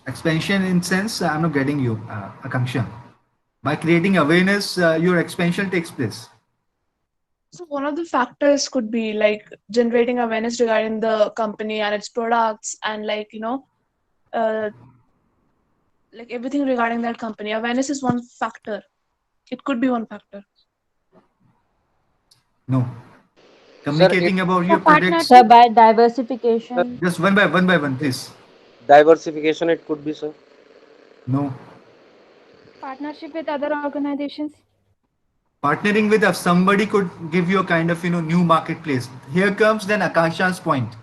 Expansion in sense, I'm not getting you, Akanksha. By creating awareness, your expansion takes place. So one of the factors could be like generating awareness regarding the company and its products, and uh, like everything regarding that company. Awareness is one factor. It could be one factor. No. Sir, it Communicating about So your products, partnership, Sir, by sir, diversification. just one by one, please. diversification it could be, sir. No. partnership with other organizations. Partnering with if somebody could give you a kind of new marketplace. Here comes then Akansha's point,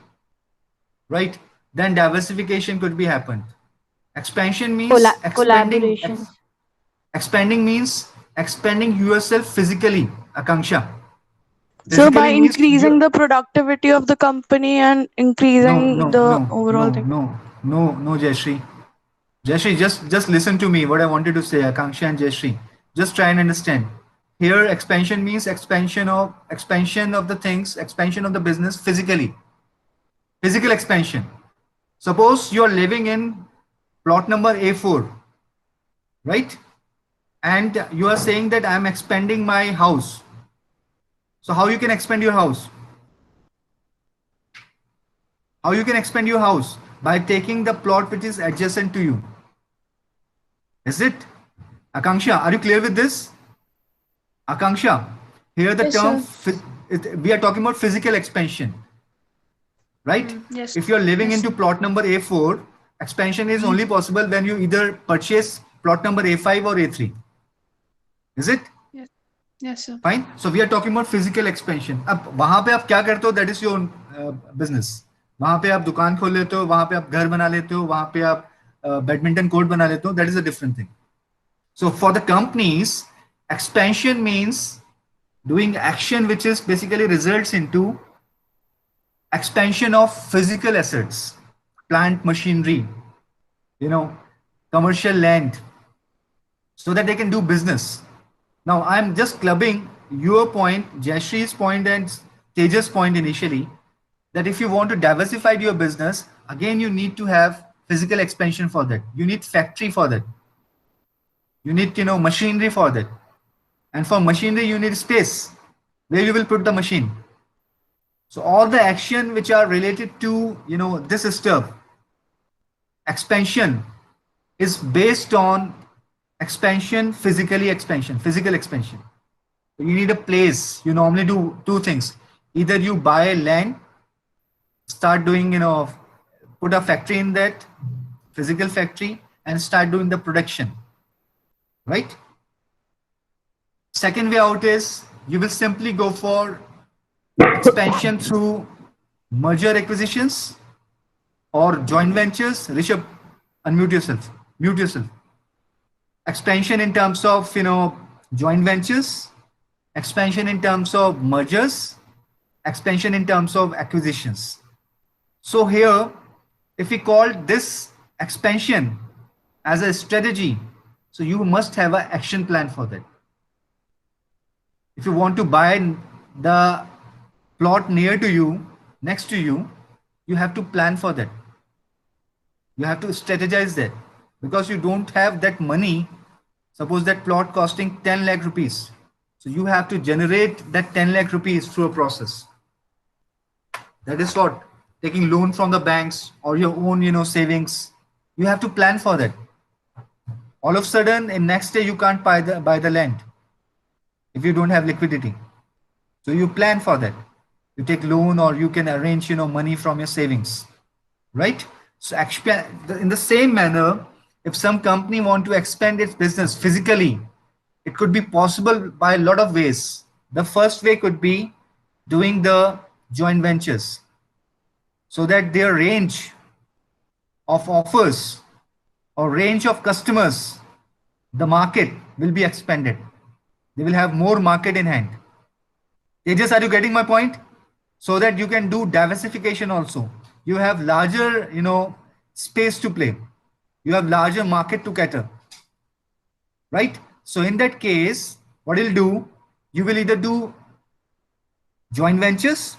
right? Then diversification could be happened. Expansion means Collaborations. expanding means expanding yourself physically, Akanksha. So by Physically means increasing you. the productivity of the company and No, increasing no, the no, overall no, thing. no, no, no, Jayashree. Jayashree, just listen to me. What I wanted to say, Akanksha and Jayashree. Just try and understand. Here, expansion means expansion of the things, expansion of the business physically. Physical expansion. Suppose you are living in plot number A4, right? And you are saying that I am expanding my house. So how you can expand your house? How you can expand your house? By taking the plot which is adjacent to you. Is it? Akanksha, are you clear with this? Akanksha, here the Yes, term, sir. we are talking about physical expansion, right? Yes. If you're living Yes, into sir. plot number A4, expansion is only possible when you either purchase plot number A5 or A3. Is it? Yes. Yes, sir. Fine. So we are talking about physical expansion. अब वहां पे आप क्या करते हो? That is your business. वहां पे आप दुकान खोल लेते हो, वहां पे आप घर बना लेते हो, वहां पे आप बैडमिंटन कोर्ट बना लेते हो. That is a different thing. So for the companies, expansion means doing action which is basically results into expansion of physical assets, plant machinery, you know, commercial land, so that they can do business. Now, I'm just clubbing your point, Jayashree's point, and Tejas' point initially, that if you want to diversify your business, again, you need to have physical expansion for that. You need factory for that. You need, machinery for that. And for machinery, you need space where you will put the machine. So all the action which are related to, this stuff, expansion is based on physical expansion. So you need a place. You normally do two things. Either you buy land, start doing, put a factory in that, physical factory, and start doing the production, right? Second way out is you will simply go for expansion through merger acquisitions or joint ventures. Rishabh, unmute yourself. Mute yourself. Expansion in terms of, joint ventures, expansion in terms of mergers, expansion in terms of acquisitions. So here, if we call this expansion as a strategy, so you must have an action plan for that. If you want to buy the plot near to you, next to you, you have to plan for that. You have to strategize that because you don't have that money. Suppose that plot costing 10 lakh rupees. So you have to generate that 10 lakh rupees through a process. That is what taking loan from the banks or your own, savings. You have to plan for that. All of a sudden, in next day, you can't buy the land if you don't have liquidity. So you plan for that. You take loan or you can arrange, money from your savings, right? So actually, in the same manner, if some company want to expand its business physically, it could be possible by a lot of ways. The first way could be doing the joint ventures so that their range of offers or range of customers, the market will be expanded. They will have more market in hand. Tejas, are you getting my point? So that you can do diversification also. You have larger, space to play. You have larger market to cater, right? So in that case, what you'll do, you will either do joint ventures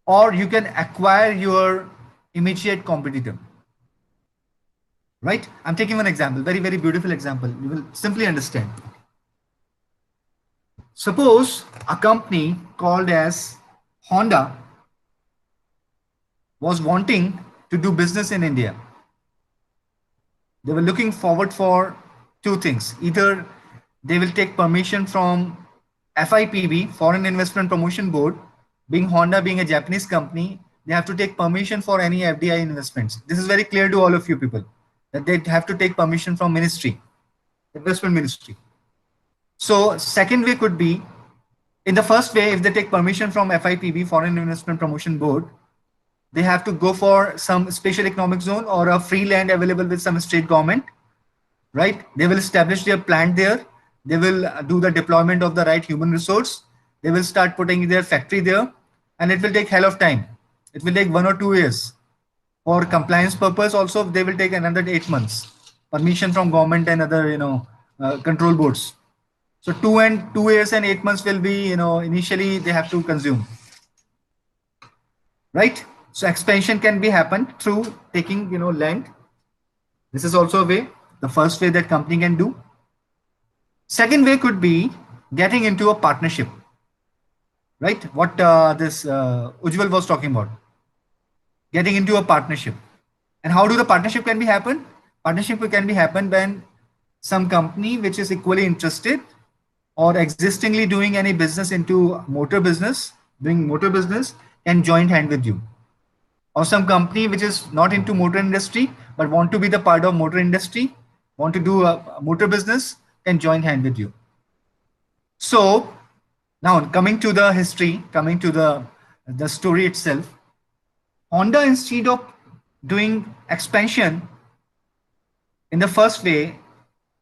or you can acquire your immediate competitor. right? I'm taking one example, very, very beautiful example. You will simply understand. Suppose a company called as Honda was wanting to do business in India. They were looking forward for two things. Either they will take permission from FIPB, Foreign Investment Promotion Board, being Honda being a Japanese company, they have to take permission for any FDI investments. This is very clear to all of you people that they have to take permission from ministry, investment ministry. So second way could be, in the first way, if they take permission from FIPB, Foreign Investment Promotion Board, they have to go for some special economic zone or a free land available with some state government, right? They will establish their plant there. They will do the deployment of the right human resource. They will start putting their factory there, and it will take hell of time. It will take 1 or 2 years. For compliance purpose also, they will take another 8 months. Permission from government and other, control boards. So 2 years and 8 months will be, initially they have to consume, right? So expansion can be happened through taking, land. This is also a way, the first way that company can do. Second way could be getting into a partnership, right? What this Ujjwal was talking about, getting into a partnership. And how do the partnership can be happen? Partnership can be happen when some company which is equally interested or existingly doing any business into motor business, doing motor business, can join hand with you. Or some company which is not into motor industry but want to be the part of motor industry, want to do a motor business, can join hand with you. So now coming to the history, coming to the story itself, Honda, instead of doing expansion in the first way,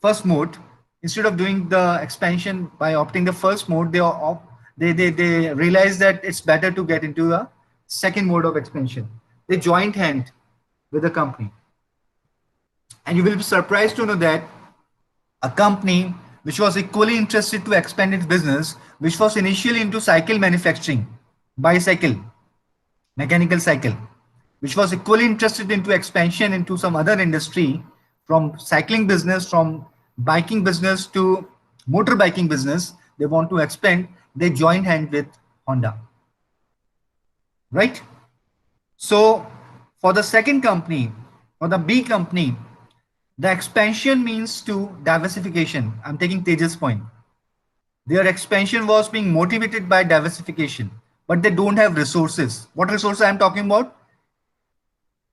first mode, instead of doing the expansion by opting the first mode, they realize that it's better to get into the second mode of expansion. They joined hand with the company. And you will be surprised to know that a company which was equally interested to expand its business, which was initially into cycle manufacturing, bicycle, mechanical cycle, which was equally interested into expansion into some other industry, from cycling business, from biking business to motorbiking business, they want to expand, they join hand with Honda, right? So for the second company, for the B company, the expansion means to diversification. I'm taking Tejas' point. Their expansion was being motivated by diversification, but they don't have resources. What resources I'm talking about?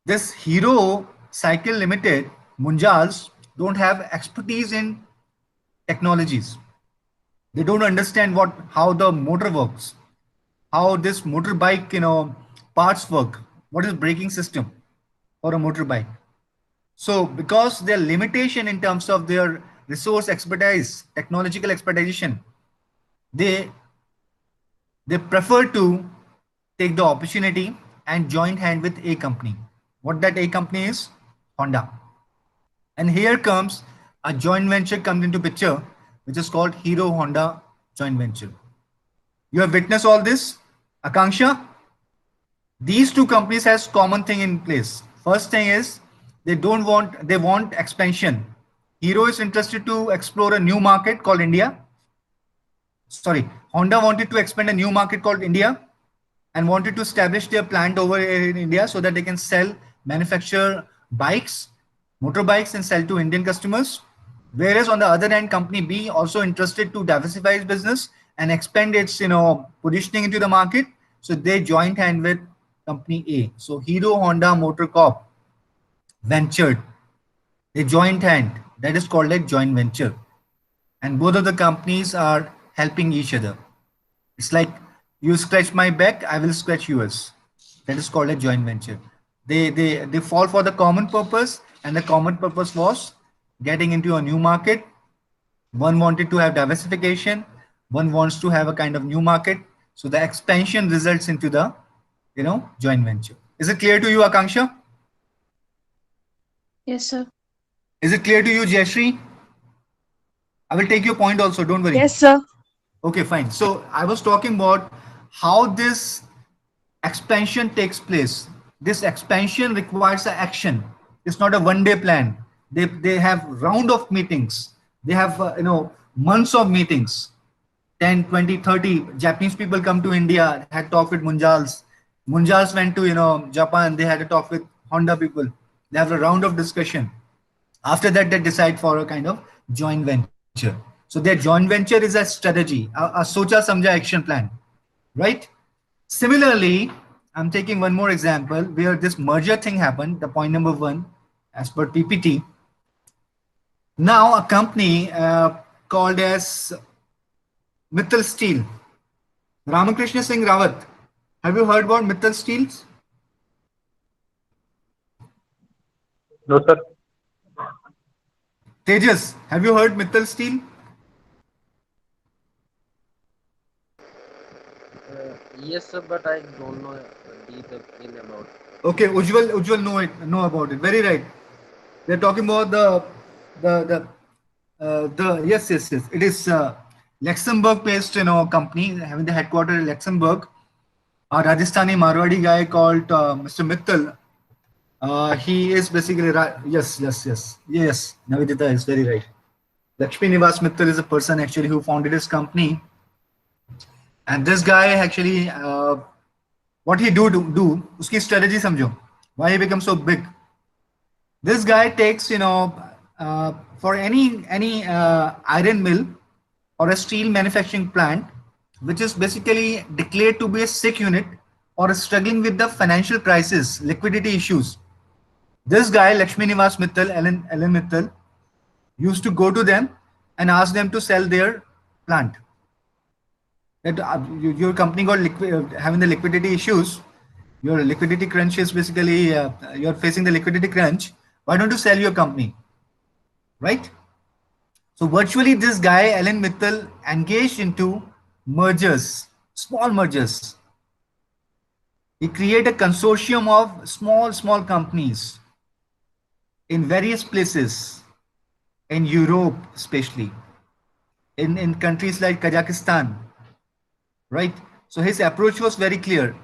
This Hero Cycle Limited, Munjals, don't have expertise in technologies. They don't understand how the motor works, how this motorbike, parts work, what is braking system for a motorbike. So because their limitation in terms of their resource expertise, technological expertise, they prefer to take the opportunity and join hand with a company. What that a company is? Honda. And here comes a joint venture comes into picture, which is called Hero Honda joint venture. You have witnessed all this, Akanksha. These two companies has common thing in place. First thing is they want expansion. Hero is interested to explore a new market called India. Sorry, Honda wanted to expand a new market called India and wanted to establish their plant over here in India so that they can manufacture bikes, motorbikes, and sell to Indian customers. Whereas on the other hand, company B also interested to diversify its business and expand its positioning into the market. So they joined hand with company A. So Hero Honda Motor Corp ventured. They joined hand. That is called a joint venture. And both of the companies are helping each other. It's like you scratch my back, I will scratch yours. That is called a joint venture. They fall for the common purpose, and the common purpose was getting into a new market. One wanted to have diversification. One wants to have a kind of new market. So the expansion results into the, joint venture. Is it clear to you, Akanksha? Yes, sir. Is it clear to you, Jayashree? I will take your point also. Don't worry. Yes, sir. Okay, fine. So I was talking about how this expansion takes place. This expansion requires an action. It's not a one-day plan. They have round of meetings. They have months of meetings. 10, 20, 30 Japanese people come to India, had talk with Munjals. Munjals went to Japan. They had a talk with Honda people. They have a round of discussion. After that, they decide for a kind of joint venture. So their joint venture is a strategy, a socha samjha action plan, right? Similarly, I'm taking one more example where this merger thing happened. The point number one, as per PPT. Now a company called as Mittal Steel. Ramakrishna Singh Rawat. Have you heard about Mittal Steels? No, sir. Tejas, have you heard Mittal Steel? Yes, sir, but I don't know detail in about. Okay, Ujjwal know about it. Very right. They're talking about the yes. It is Luxembourg-based company having the headquarters in Luxembourg. A Rajasthani Marwadi guy called Mr. Mittal. He is basically yes. Navidita is very right. Lakshmi Nivas Mittal is a person actually who founded his company, and this guy actually what he do uski strategy samjho, why he becomes so big. This guy takes for any iron mill or a steel manufacturing plant which is basically declared to be a sick unit or struggling with the financial crisis, liquidity issues. This guy, Lakshmi Nivas Mittal, Ellen Mittal, used to go to them and ask them to sell their plant. That your company got having the liquidity issues, your liquidity crunch is basically, you're facing the liquidity crunch. Why don't you sell your company? Right? So virtually this guy, Ellen Mittal, engaged into mergers, small mergers. He created a consortium of small companies in various places, in Europe especially, in countries like Kazakhstan, right? So his approach was very clear,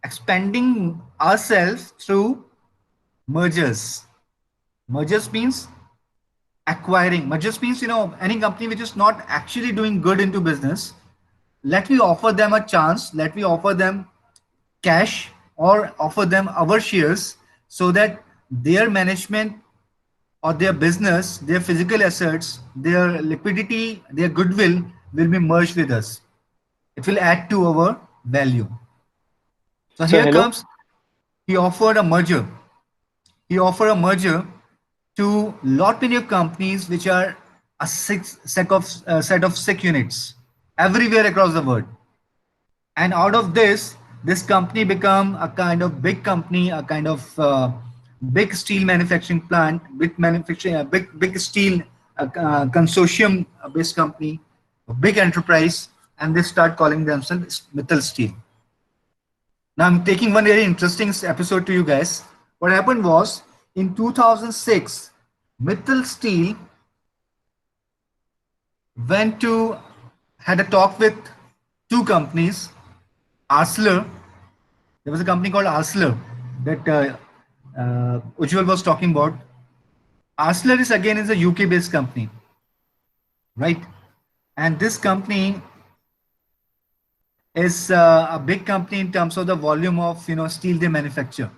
expanding ourselves through mergers. Mergers means acquiring. Mergers means, any company which is not actually doing good into business, let me offer them a chance, let me offer them cash or offer them our shares so that their management or their business, their physical assets, their liquidity, their goodwill will be merged with us. It will add to our value. So Sir, here hello? comes, he offered a merger. He offered a merger to lot many companies which are a set of sick units everywhere across the world. And out of this company become a kind of big company, a kind of big steel manufacturing plant with manufacturing a big steel consortium based company, a big enterprise, and they start calling themselves Mittal Steel. Now I'm taking one very interesting episode to you guys. What happened was in 2006, Mittal Steel had a talk with two companies. Arcelor, there was a company called Arcelor that Ujjwal was talking about. Arcelor is a UK based company, right? And this company is a big company in terms of the volume of steel they manufacture.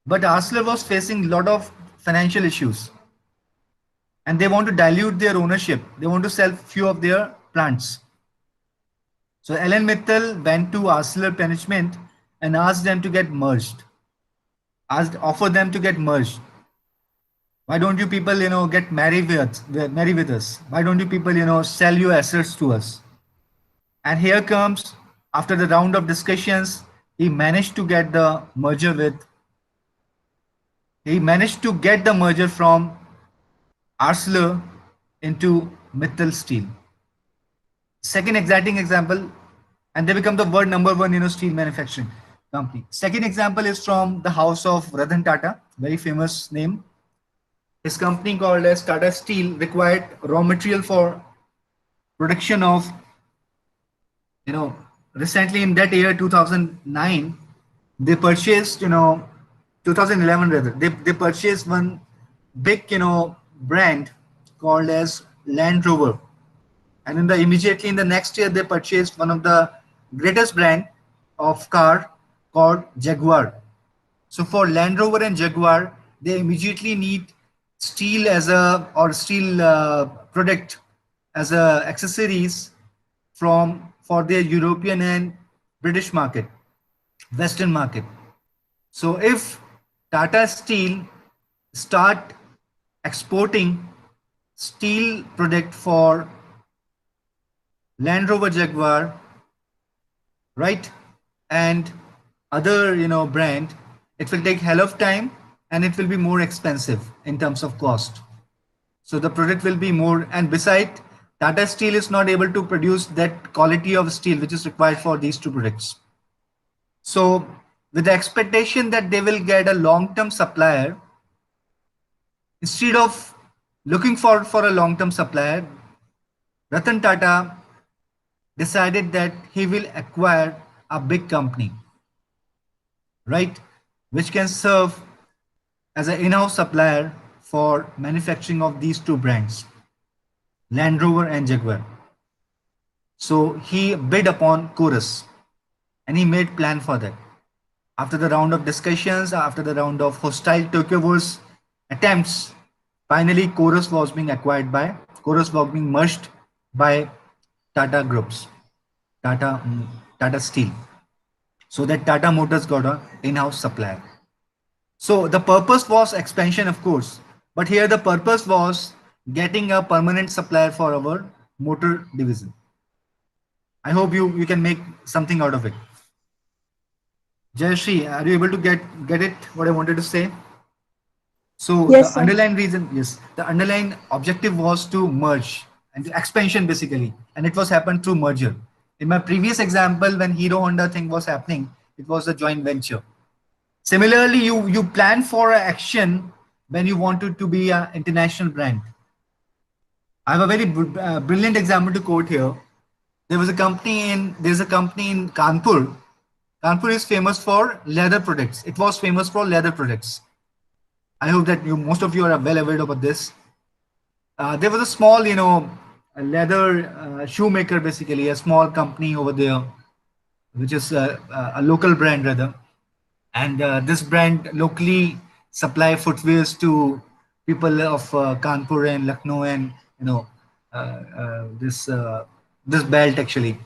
But Arcelor was facing a lot of financial issues, and they want to dilute their ownership. They want to sell few of their plants. So Ellen Mittal went to Arcelor management and asked them to get merged. Offer them to get merged. Why don't you people, get married with us? Why don't you people, sell your assets to us? And here comes, after the round of discussions, he managed to get the merger from Arcelor into Mittal Steel. Second exciting example, and they become the world number one, steel manufacturing company. Second example is from the house of Ratan Tata, very famous name. His company called as Tata Steel required raw material for production of, recently in that year, 2009, they purchased, 2011 rather, they purchased one big, brand called as Land Rover. And immediately in the next year, they purchased one of the greatest brand of car called Jaguar. So for Land Rover and Jaguar, they immediately need steel as a or steel product as a accessories for their European and British market, Western market. So if Tata Steel start exporting steel product for Land Rover Jaguar, right, and other brand, it will take hell of time and it will be more expensive in terms of cost. So the product will be more, and beside, Tata Steel is not able to produce that quality of steel which is required for these two products. So with the expectation that they will get a long-term supplier, instead of looking for a long-term supplier, Ratan Tata decided that he will acquire a big company, right, which can serve as an in-house supplier for manufacturing of these two brands, Land Rover and Jaguar. So he bid upon Chorus and he made plan for that. After the round of discussions, after the round of hostile takeovers attempts, finally Chorus was being merged by Tata Groups, Tata Steel, so that Tata Motors got a in-house supplier. So the purpose was expansion, of course, but here the purpose was getting a permanent supplier for our motor division. I hope you can make something out of it. Jayashree, are you able to get it, what I wanted to say? So Yes, the sir. underlying reason, yes, the underlying objective was to merge and expansion basically, and it was happened through merger. In my previous example, when Hero Honda thing was happening, it was a joint venture. Similarly, you plan for an action when you want it to be an international brand. I have a very brilliant example to quote here. There's a company in Kanpur. Kanpur is famous for leather products. It was famous for leather products. I hope that most of you are well aware about this. There was a small, a leather shoemaker, basically a small company over there, which is a local brand rather. And this brand locally supply footwears to people of Kanpur and Lucknow and this belt actually.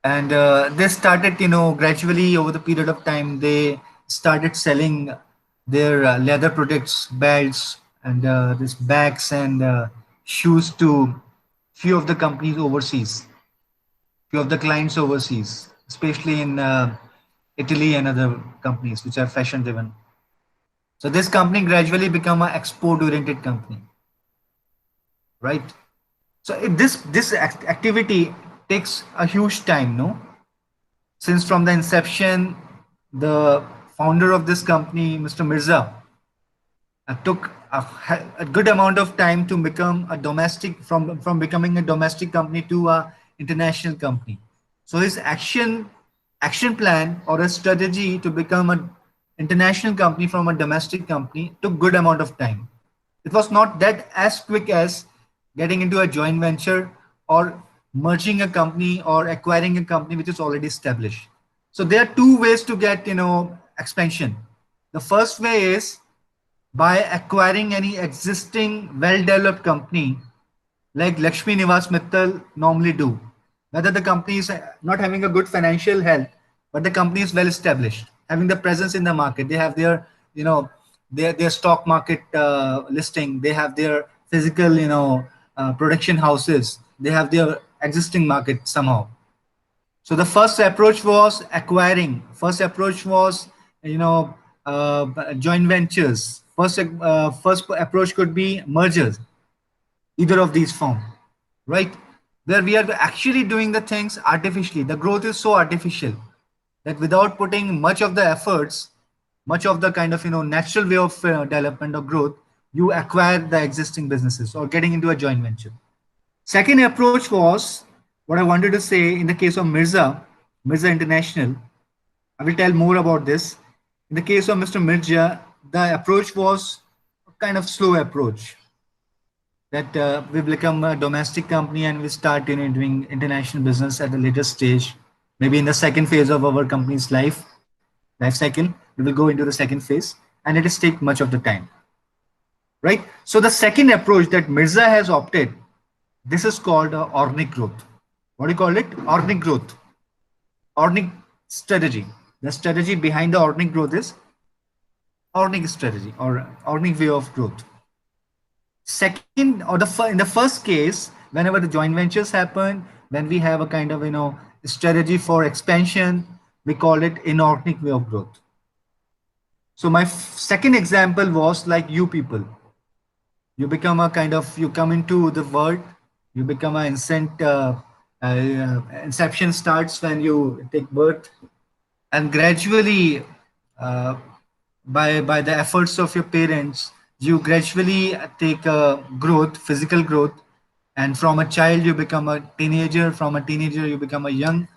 And they started gradually over the period of time they started selling their leather products, belts, and this bags and shoes to few of the companies overseas, few of the clients overseas, especially in Italy and other companies which are fashion driven. So this company gradually become an export oriented company, right? So this activity takes a huge time, no? Since from the inception, the founder of this company, Mr. Mirza, took a good amount of time to become a domestic from becoming a domestic company to a international company. So his action plan or a strategy to become an international company from a domestic company took good amount of time. It was not that as quick as getting into a joint venture or merging a company or acquiring a company which is already established. So there are two ways to get expansion. The first way is by acquiring any existing well-developed company like Lakshmi Nivas Mittal normally do. Whether the company is not having a good financial health, but the company is well established, having the presence in the market. They have their, their stock market listing. They have their physical, production houses. They have their existing market somehow. So the first approach was acquiring. First approach was, joint ventures. First approach could be mergers, either of these form, right? Where we are actually doing the things artificially. The growth is so artificial that without putting much of the efforts, much of the kind of natural way of development or growth, you acquire the existing businesses or getting into a joint venture. Second approach was what I wanted to say in the case of Mirza International. I will tell more about this. In the case of Mr. Mirza, the approach was kind of slow approach that we become a domestic company and we start doing international business at a later stage, maybe in the second phase of our company's life cycle. We will go into the second phase, and it is take much of the time, right? So the second approach that Mirza has opted, this is called organic growth. What do you call it? Organic growth, organic strategy. The strategy behind the organic growth is organic strategy or organic way of growth. Second, or in the first case, whenever the joint ventures happen, when we have a kind of strategy for expansion, we call it inorganic way of growth. So my second example was like you people. You become a kind of, you come into the world, you become an inception starts when you take birth, and gradually, by the efforts of your parents, you gradually take a growth, physical growth, and from a child you become a teenager. From a teenager you become a young.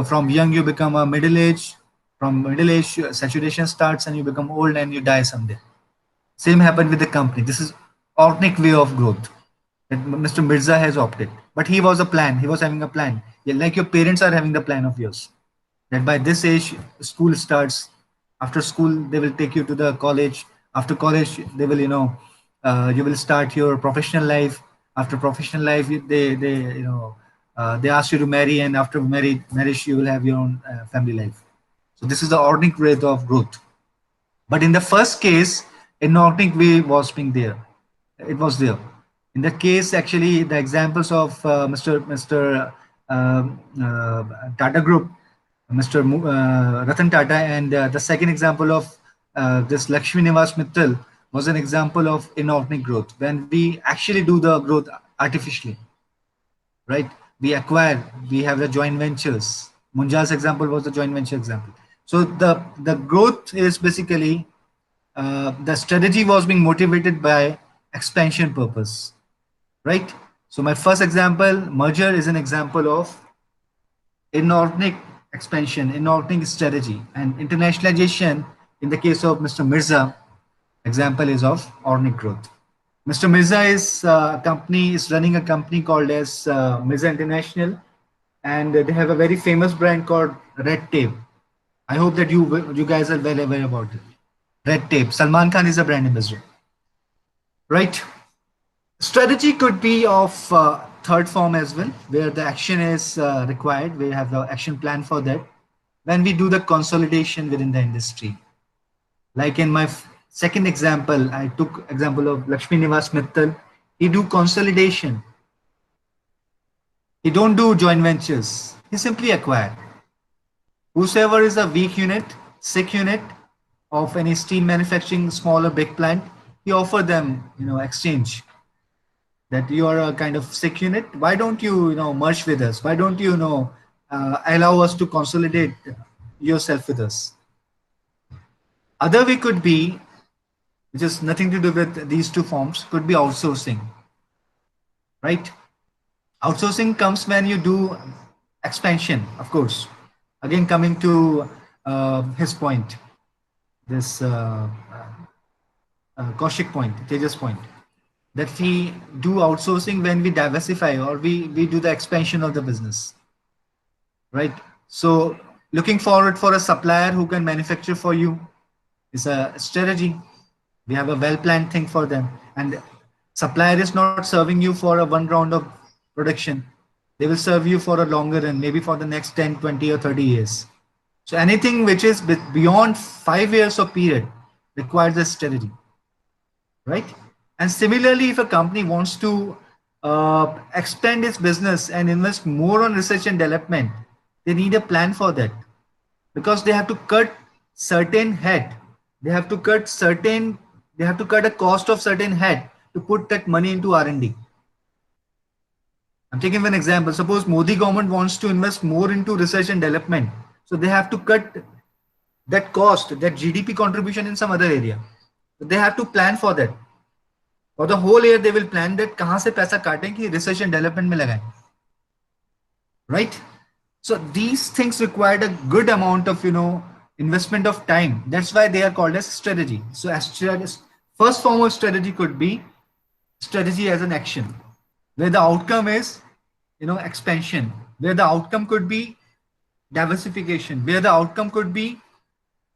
From young you become a middle age. From middle age, saturation starts and you become old and you die someday. Same happened with the company. This is organic way of growth that Mr. Mirza has opted. But he was a plan. He was having a plan. Yeah, like your parents are having the plan of yours. That by this age, school starts. After school, they will take you to the college. After college, they will, you will start your professional life. After professional life, they ask you to marry, and after marriage, you will have your own family life. So this is the organic rate of growth. But in the first case, inorganic way was being there. It was there. In the case, actually, the examples of Mr. Tata Group, Mr. Ratan Tata, and the second example of this Lakshmi Nivas Mittal was an example of inorganic growth, when we actually do the growth artificially, right? We acquire, we have the joint ventures. Munjal's example was the joint venture example. So the growth is basically, the strategy was being motivated by expansion purpose, right? So my first example, merger, is an example of inorganic expansion, inorganic strategy, and internationalization. In the case of Mr. Mirza, example is of organic growth. Mr. Mirza is running a company called as Mirza International, and they have a very famous brand called Red Tape. I hope that you guys are well aware about it. Red Tape. Salman Khan is a brand ambassador, right? Strategy could be of third form as well, where the action is required. We have the action plan for that. When we do the consolidation within the industry, like in my second example, I took example of Lakshmi Nivas Mittal. He do consolidation. He don't do joint ventures. He simply acquire. Whosoever is a weak unit, sick unit of any steel manufacturing, small or big plant, he offer them, exchange. That you are a kind of sick unit. Why don't you, merge with us? Why don't you, allow us to consolidate yourself with us? Other way could be, which is nothing to do with these two forms, could be outsourcing, right? Outsourcing comes when you do expansion, of course. Again, coming to his point, this Kaushik point, Tejas point, that we do outsourcing when we diversify or we do the expansion of the business, right? So looking forward for a supplier who can manufacture for you is a strategy. We have a well-planned thing for them, and supplier is not serving you for a one round of production. They will serve you for a longer run, maybe for the next 10, 20 or 30 years. So anything which is beyond 5 years of period requires a strategy, right? And similarly, if a company wants to expand its business and invest more on research and development, they need a plan for that, because they have to cut certain head. They have to cut a cost of certain head to put that money into R&D. I'm taking an example. Suppose Modi government wants to invest more into research and development. So they have to cut that cost, that GDP contribution in some other area. So they have to plan for that. For the whole year, they will plan that kahan se paisa kaatein ki research and development mein lagaएं. Right? So these things required a good amount of, investment of time. That's why they are called as strategy. So First form of strategy could be strategy as an action, where the outcome is, expansion, where the outcome could be diversification, where the outcome could be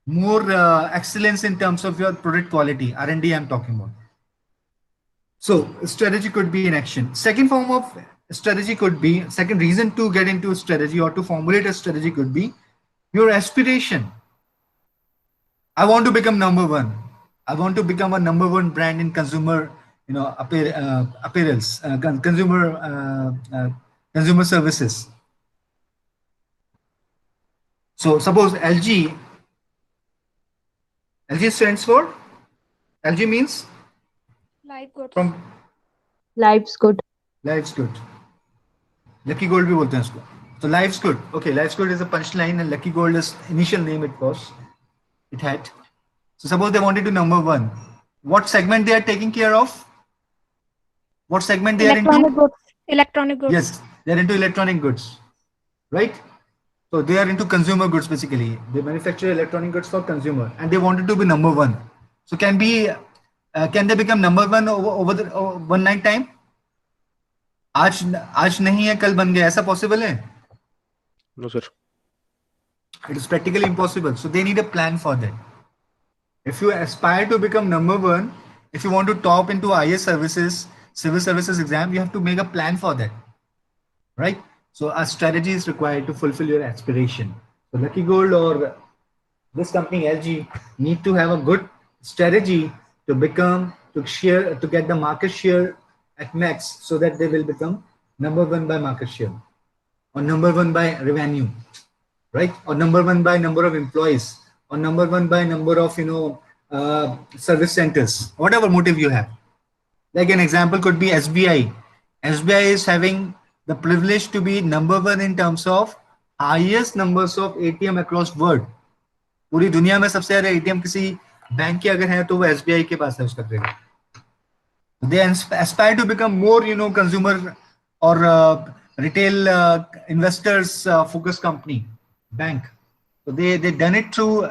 more excellence in terms of your product quality, R&D I'm talking about. So strategy could be in action. Second form of strategy could be, second reason to get into strategy or to formulate a strategy could be your aspiration. I want to become number one. I want to become a number one brand in consumer, apparels, consumer services. So suppose LG stands for, LG means Live goods. from Life's good. Life's good. Lucky Gold भी बोलते हैं उसको. So Life's good. Okay, Life's good is a punchline and Lucky Gold is initial name it had. So suppose they wanted to number one. What segment they are taking care of? What segment they are Electronic into? goods. Electronic goods. Yes, they are into electronic goods, right? So they are into consumer goods basically. They manufacture electronic goods for consumer, and they wanted to be number one. So can they become number one over the one night time? आज नहीं है कल बन गया, ऐसा possible है? No, sir. It is practically impossible. So they need a plan for that. If you aspire to become number one, if you want to top into IS services, civil services exam, you have to make a plan for that, right? So a strategy is required to fulfill your aspiration. So Lucky Gold or this company LG need to have a good strategy to get the market share at max, so that they will become number one by market share, or number one by revenue, right? Or number one by number of employees, or number one by number of service centers, whatever motive you have. Like an example could be SBI. SBI is having the privilege to be number one in terms of highest numbers of ATM across world. पूरी दुनिया में सबसे ज्यादा ATM किसी bank के अगर है तो वो SBI के पास है उसका credit. They aspire to become more, consumer or retail investors focused company, bank. So they done it through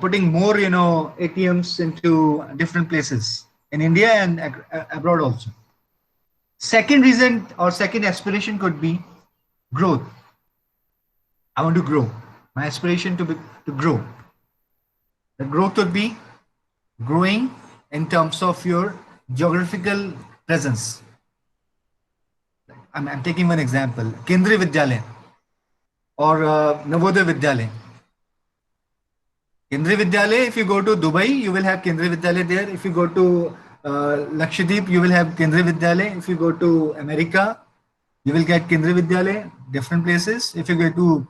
putting more, ATMs into different places in India and abroad also. Second reason or second aspiration could be growth. I want to grow. My aspiration to grow. The growth would be growing in terms of your geographical presence. I'm taking one example, Kendriya Vidyalaya or Navodaya Vidyalaya. Kendriya Vidyalaya, if you go to Dubai, you will have Kendriya Vidyalaya there. If you go to Lakshadweep, you will have Kendriya Vidyalaya. If you go to America, you will get Kendriya Vidyalaya, different places. If you go to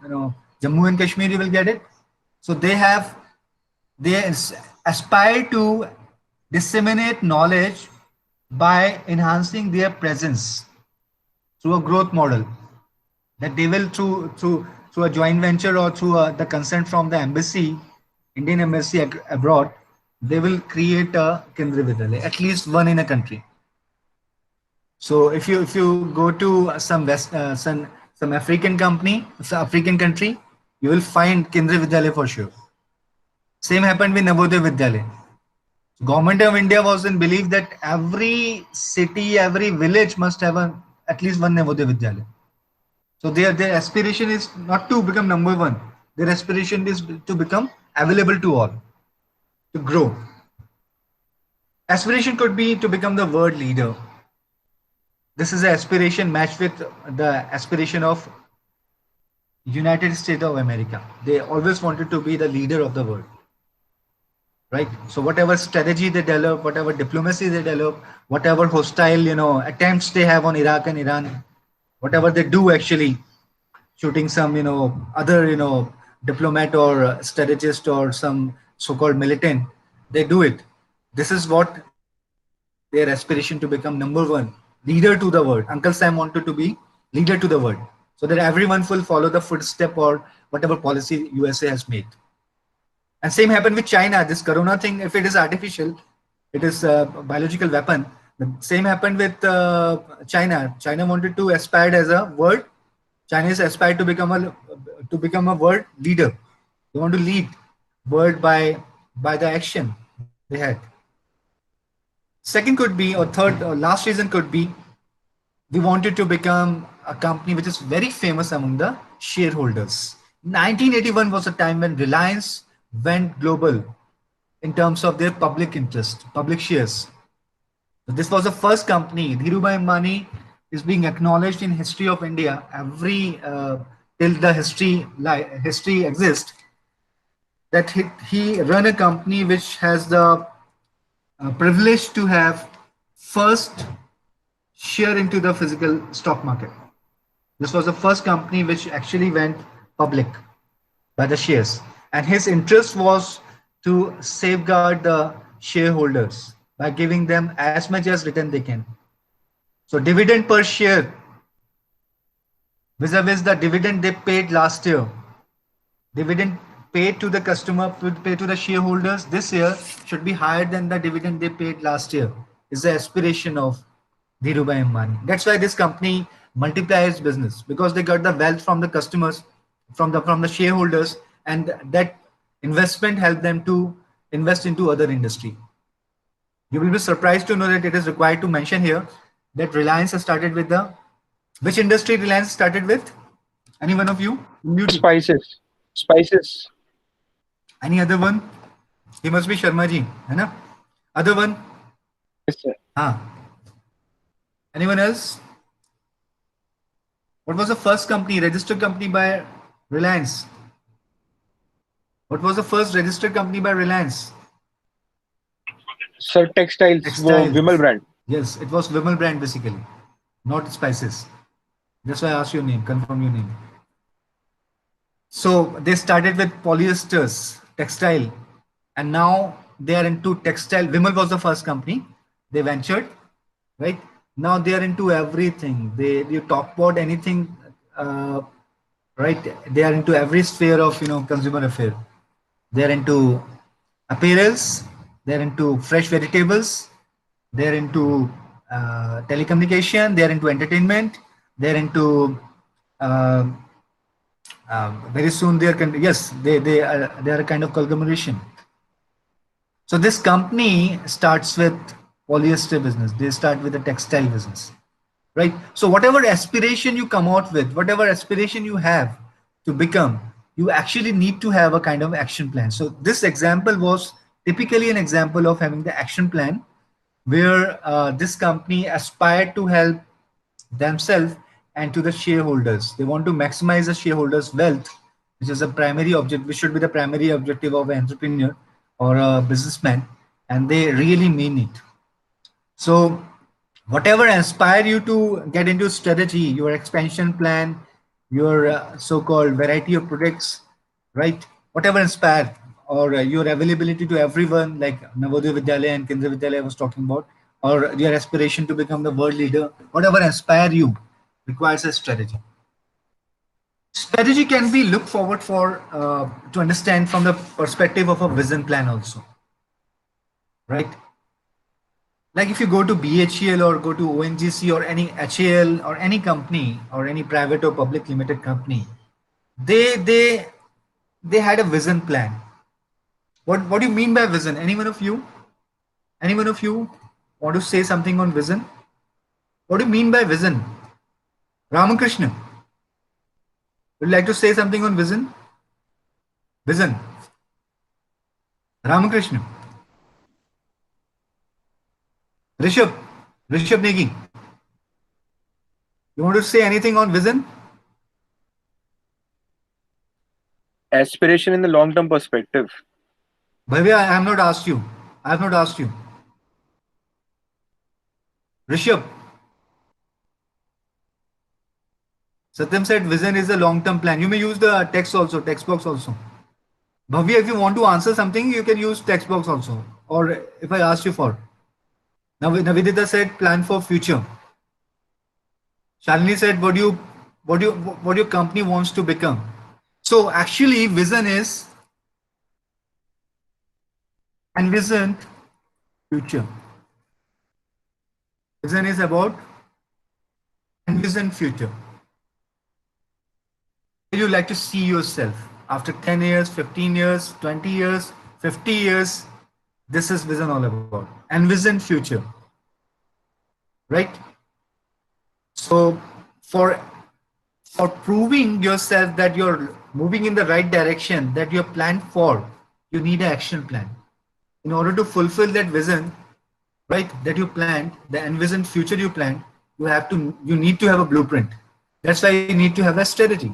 Jammu and Kashmir, you will get it. So they aspire to disseminate knowledge by enhancing their presence through a growth model that they will through a joint venture or through the consent from the embassy, Indian embassy abroad, they will create a Kendriya Vidyalaya, at least one in a country. So if you go to some African country, you will find Kendriya Vidyalaya for sure. Same happened with Navodaya Vidyalaya. Government of India was in belief that every city, every village must have at least one Navodaya Vidyalaya. So their aspiration is not to become number one. Their aspiration is to become available to all, to grow. Aspiration could be to become the world leader. This is an aspiration matched with the aspiration of United States of America. They always wanted to be the leader of the world. Right. So whatever strategy they develop, whatever diplomacy they develop, whatever hostile, attempts they have on Iraq and Iran, whatever they do actually, shooting some, other, diplomat or strategist or some so-called militant, they do it. This is what their aspiration to become number one, leader to the world. Uncle Sam wanted to be leader to the world so that everyone will follow the footstep or whatever policy USA has made. And same happened with China. This corona thing, if it is artificial, it is a biological weapon. The same happened with China. China wanted to aspire as a world. Chinese aspired to become a world leader. They want to lead world by the action they had. Second could be, or third, or last reason could be, we wanted to become a company which is very famous among the shareholders. 1981 was a time when Reliance went global in terms of their public interest, public shares. So this was the first company. Dhirubhai Ambani is being acknowledged in history of India. Every till the history exists, that he run a company which has the privilege to have first share into the physical stock market. This was the first company which actually went public by the shares. And his interest was to safeguard the shareholders by giving them as much as return they can. So dividend per share vis-a-vis the dividend they paid last year, dividend paid to the customer, paid to the shareholders this year should be higher than the dividend they paid last year, is the aspiration of Dhirubhai Ambani. That's why this company multiplies business, because they got the wealth from the customers, from the shareholders, and that investment helped them to invest into other industry. You will be surprised to know that it is required to mention here that Reliance has started with the, which industry Reliance started with? Any one of you? Mute. Spices. Spices. Any other one? He must be Sharma ji, है ना? Other one? Yes, sir. Anyone else? What was the first company, registered company by Reliance? What was the first registered company by Reliance? Sir, textiles. Textiles. Vimal brand. Yes, it was Vimal brand basically, not Spices. That's why I asked your name, confirm your name. So they started with polyesters, textile, and now they are into textile. Vimal was the first company they ventured, right? Now they are into everything. You talk about anything, right? They are into every sphere of consumer affair. They are into apparels. They are into fresh vegetables. They are into telecommunication. They are into entertainment. They are into very soon they are yes they are a kind of conglomeration. So this company starts with polyester business. They start with a textile business, right? So whatever aspiration you come out with, whatever aspiration you have to become, you actually need to have a kind of action plan. So this example was typically an example of having the action plan, where this company aspired to help themselves and to the shareholders. They want to maximize the shareholders' wealth, which is a primary objective, which should be the primary objective of an entrepreneur or a businessman, and they really mean it. So whatever inspire you to get into strategy, your expansion plan, your so-called variety of products, right? Whatever inspire, or your availability to everyone, like Navodaya Vidyalaya and Kendriya Vidyalaya was talking about, or your aspiration to become the world leader, whatever inspire you requires a strategy. Strategy can be looked forward for to understand from the perspective of a vision plan also, right? Like if you go to BHEL or go to ONGC or any HAL or any company or any private or public limited company, they had a vision plan. What do you mean by vision? Anyone of you want to say something on vision? What do you mean by vision? Ramakrishna, would you like to say something on vision? Vision. Ramakrishna. Rishabh Negi, you want to say anything on vision? Aspiration in the long-term perspective. Bhavya, I have not asked you. Rishabh. Satyam said vision is a long-term plan. You may use the text box also. Bhavya, if you want to answer something, you can use text box also. Or if I ask you for. Now, Navidita said plan for future. Shalini said what your company wants to become. So actually vision is envisioned future. Vision is about envisioned future. Where you like to see yourself after 10 years, 15 years, 20 years, 50 years. This is vision all about. Envision future. right? So for proving yourself that you're moving in the right direction that you're planned for, you need an action plan. In order to fulfill that vision, right, that you planned, the envisioned future you planned, you need to have a blueprint. That's why you need to have a strategy.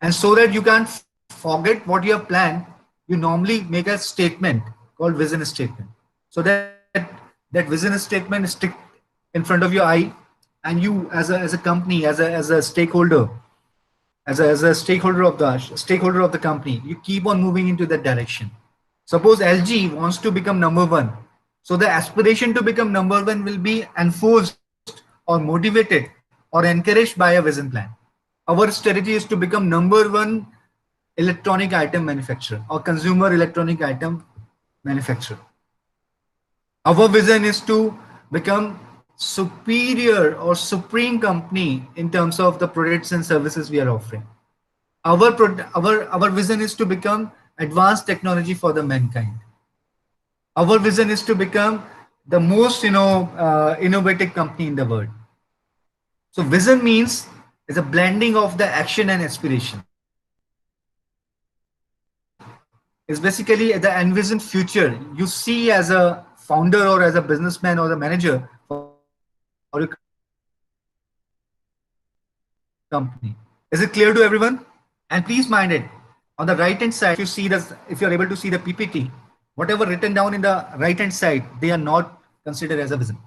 And so that you can't forget what you have planned, you normally make a statement called vision statement. So that vision statement is stick in front of your eye, and you as a company, as a stakeholder, as a stakeholder of the company, you keep on moving into that direction. Suppose LG wants to become number one, so the aspiration to become number one will be enforced or motivated or encouraged by a vision plan. Our strategy is to become number one electronic item manufacturer or consumer electronic item manufacturer. Our vision is to become superior or supreme company in terms of the products and services we are offering. Our vision is to become advanced technology for the mankind. Our vision is to become the most innovative company in the world. So vision means it's a blending of the action and aspiration. It's basically the envisioned future you see as a founder or as a businessman or the manager for a company. Is it clear to everyone? And please mind it, on the right hand side, if you're able to see the PPT, whatever written down in the right hand side, they are not considered as a vision.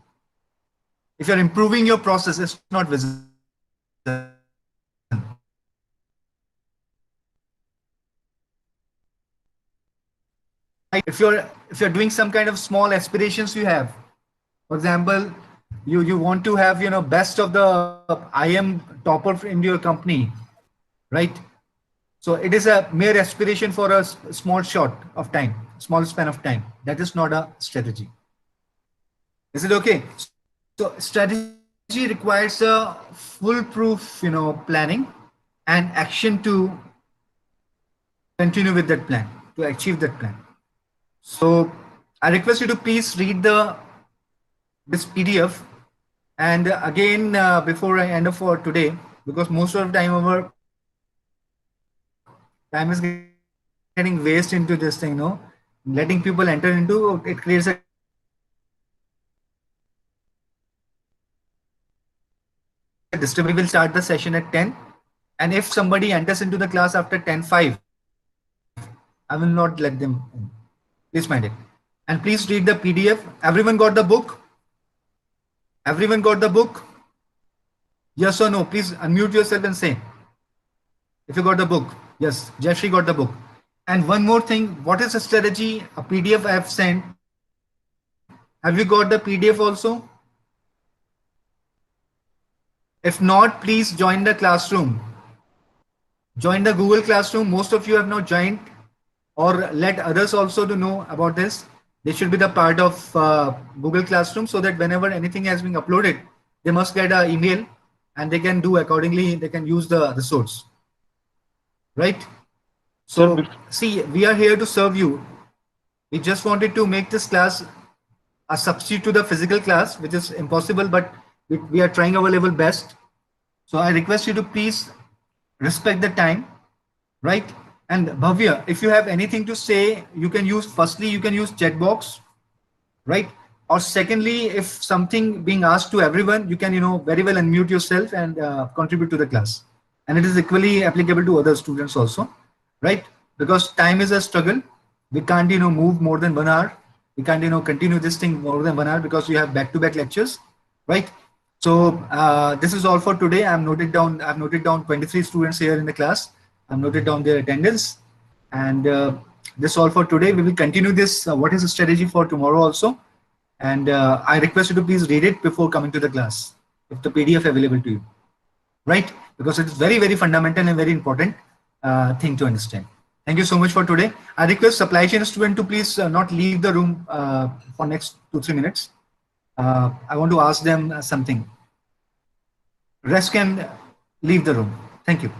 If you're improving your process, it's not vision. If you're doing some kind of small aspirations you have, for example, you want to have best of the IM topper in your company, right? So it is a mere aspiration for a small span of time. That is not a strategy. Is it okay? So strategy requires a foolproof planning and action to continue with that plan, to achieve that plan. So I request you to please read this PDF. And again, before I end up for today, because most of the time our time is getting waste into this thing, letting people enter into it creates a disturbance. We will start the session at 10, and if somebody enters into the class after 10:05, I will not let them in. Please mind it. And please read the PDF. Everyone got the book? Everyone got the book? Yes or no? Please unmute yourself and say if you got the book. Yes, Jeffrey got the book. And one more thing, what is a strategy? A PDF I have sent. Have you got the PDF also? If not, please join the classroom. Join the Google Classroom. Most of you have not joined, or let others also to know about this. They should be the part of Google Classroom, so that whenever anything has been uploaded, they must get an email and they can do accordingly. They can use the resource. Right? So see, we are here to serve you. We just wanted to make this class a substitute to the physical class, which is impossible, but we are trying our level best. So I request you to please respect the time, right? And Bhavya, if you have anything to say, you can use chat box, right? Or secondly, if something being asked to everyone, you can very well unmute yourself and contribute to the class. And it is equally applicable to other students also, right? Because time is a struggle. We can't move more than 1 hour. We can't continue this thing more than 1 hour because we have back-to-back lectures, right? So this is all for today. I've noted down 23 students here in the class. I've noted down their attendance, and this is all for today. We will continue this what is the strategy for tomorrow also, and I request you to please read it before coming to the class if the PDF available to you, right? Because it is very, very fundamental and very important thing to understand. Thank you so much for today. I request supply chain student to please not leave the room for next 2-3 minutes. I want to ask them something. Rest can leave the room. Thank you.